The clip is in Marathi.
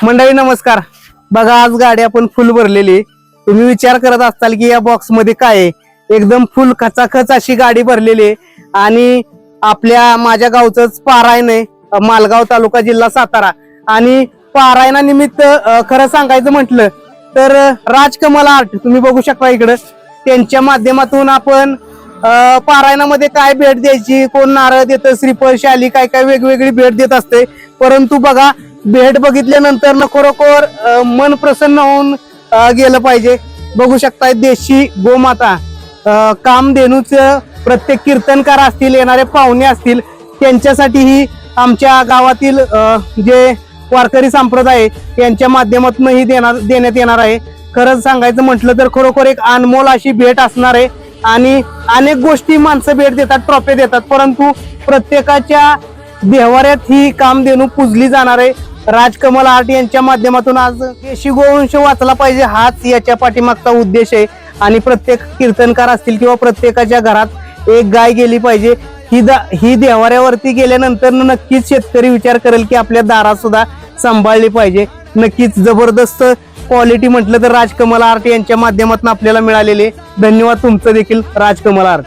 मंडळी नमस्कार. बघा आज गाडी आपण फुल भरलेली. तुम्ही विचार करत असाल की या बॉक्स मध्ये काय आहे. एकदम फुल खचाखच अशी गाडी भरलेली आहे आणि आपल्या माझ्या गावचंच पारायण आहे, मालगाव तालुका जिल्हा सातारा. आणि पारायणा निमित्त खरं सांगायचं म्हटलं तर राजकमल आर्ट तुम्ही बघू शकता इकडं, त्यांच्या माध्यमातून आपण पारायणामध्ये काय भेट द्यायची, कोण नारळ देतं, श्रीफळ, शाली, काय काय वेगवेगळी भेट देत असते. परंतु बघा भेट बघितल्यानंतर ना खरोखर मन प्रसन्न होऊन गेलं पाहिजे. बघू शकताय देशी गोमाता, कामधेनूच प्रत्येक कीर्तनकार असतील, येणारे पाहुणे असतील, त्यांच्यासाठीही आमच्या गावातील जे वारकरी संप्रदाय यांच्या माध्यमातून ही देण्यात येणार आहे. खरंच सांगायचं म्हटलं तर खरोखर एक अनमोल अशी भेट असणार आहे. आणि अनेक गोष्टी माणसं भेट देतात, ट्रॉफी देतात, परंतु प्रत्येकाच्या देवाऱ्यात ही कामधेनू पूजली जाणार आहे. राजकमल आर्ट यांच्या माध्यमातून आज देशी गोवंश वाचला पाहिजे, हाच याच्या पाठीमागचा उद्देश आहे. आणि प्रत्येक कीर्तनकार असतील किंवा प्रत्येकाच्या घरात एक गाय गेली पाहिजे. ही देवाऱ्यावरती गेल्यानंतर नक्कीच शेतकरी विचार करेल की आपल्या दारात सुद्धा सांभाळली पाहिजे. नक्कीच जबरदस्त क्वालिटी म्हटलं तर राजकमल आर्ट यांच्या माध्यमातून आपल्याला मिळालेले. धन्यवाद तुमचं देखील राजकमल आर्ट.